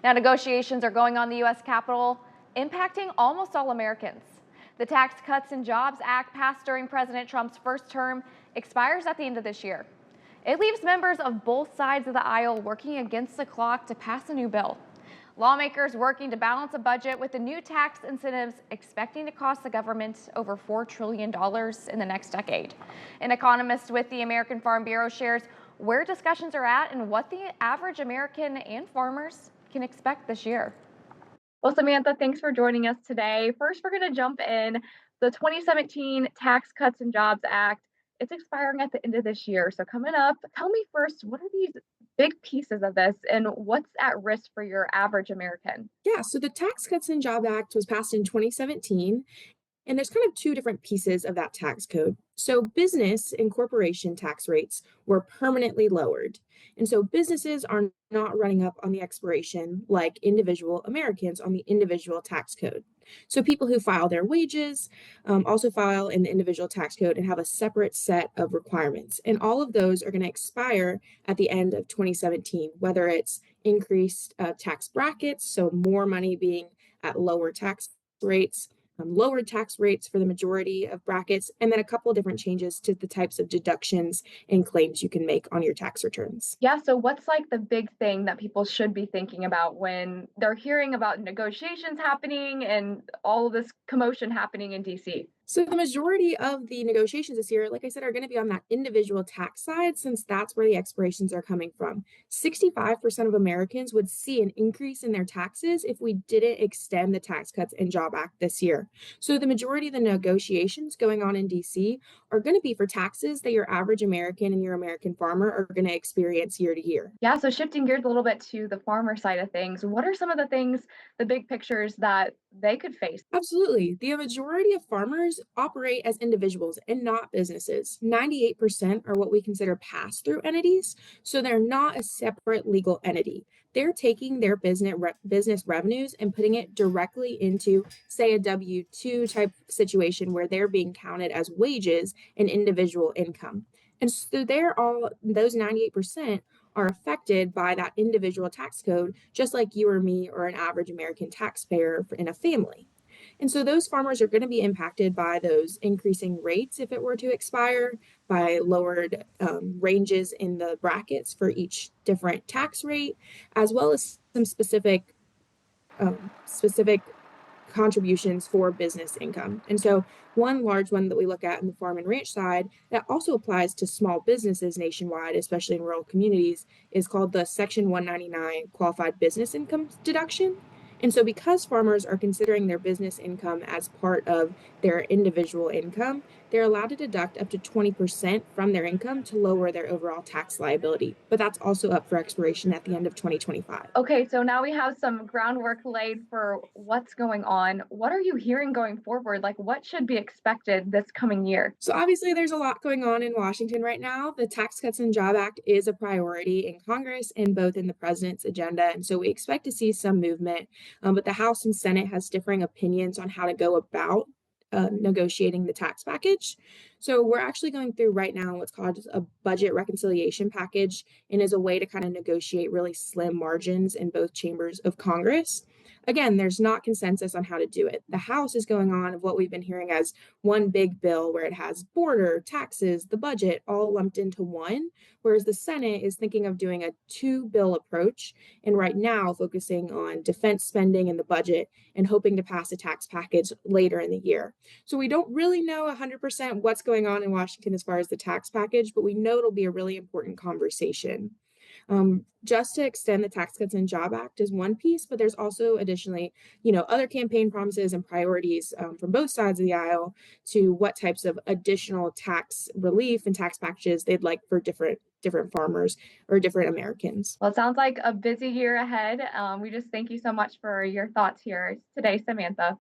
Now, negotiations are going on the U.S. Capitol, impacting almost all Americans. The Tax Cuts and Jobs Act passed during President Trump's first term expires at the end of this year. It leaves members of both sides of the aisle working against the clock to pass a new bill. Lawmakers working to balance a budget with the new tax incentives expecting to cost the government over $4 trillion in the next decade. An economist with the American Farm Bureau shares where discussions are at and what the average American and farmers can expect this year. Well, Samantha, thanks for joining us today. First, we're going to jump in. The 2017 Tax Cuts and Jobs Act, it's expiring at the end of this year. So coming up, tell me first, what are these big pieces of this and what's at risk for your average American? Yeah, so the Tax Cuts and Job Act was passed in 2017, and there's kind of two different pieces of that tax code. So, business and corporation tax rates were permanently lowered. And so, businesses are not running up on the expiration like individual Americans on the individual tax code. So, people who file their wages also file in the individual tax code and have a separate set of requirements. And all of those are going to expire at the end of 2017, whether it's increased tax brackets, so more money being at lower tax rates, lowered tax rates for the majority of brackets, and then a couple of different changes to the types of deductions and claims you can make on your tax returns. Yeah, so what's like the big thing that people should be thinking about when they're hearing about negotiations happening and all of this commotion happening in DC? So the majority of the negotiations this year, like I said, are going to be on that individual tax side since that's where the expirations are coming from. 65% of Americans would see an increase in their taxes if we didn't extend the Tax Cuts and Job Act this year. So the majority of the negotiations going on in DC are going to be for taxes that your average American and your American farmer are going to experience year to year. Yeah, so shifting gears a little bit to the farmer side of things, what are some of the things, the big pictures that they could face? Absolutely. The majority of farmers operate as individuals and not businesses. 98% are what we consider pass through entities, so they're not a separate legal entity. They're taking their business revenues and putting it directly into, say, a W 2 type situation where they're being counted as wages and individual income. And so they're all, those 98% are affected by that individual tax code, just like you or me or an average American taxpayer in a family. And so those farmers are going to be impacted by those increasing rates if it were to expire, by lowered ranges in the brackets for each different tax rate, as well as some specific contributions for business income. And so one large one that we look at in the farm and ranch side that also applies to small businesses nationwide, especially in rural communities, is called the Section 199 Qualified Business Income Deduction. And so because farmers are considering their business income as part of their individual income, they're allowed to deduct up to 20% from their income to lower their overall tax liability. But that's also up for expiration at the end of 2025. Okay, so now we have some groundwork laid for what's going on. What are you hearing going forward? Like, what should be expected this coming year? So obviously there's a lot going on in Washington right now. The Tax Cuts and Job Act is a priority in Congress and both in the president's agenda. And so we expect to see some movement, but the House and Senate has differing opinions on how to go about negotiating the tax package. So we're actually going through right now what's called a budget reconciliation package and is a way to kind of negotiate really slim margins in both chambers of Congress. Again, there's not consensus on how to do it. The House is going on of what we've been hearing as one big bill where it has border, taxes, the budget all lumped into one, whereas the Senate is thinking of doing a two bill approach and right now focusing on defense spending and the budget and hoping to pass a tax package later in the year. So we don't really know 100% what's going on in Washington as far as the tax package, but we know it'll be a really important conversation. Just to extend the Tax Cuts and Job Act is one piece, but there's also additionally, other campaign promises and priorities from both sides of the aisle to what types of additional tax relief and tax packages they'd like for different farmers or different Americans. Well, it sounds like a busy year ahead. We just thank you so much for your thoughts here today, Samantha.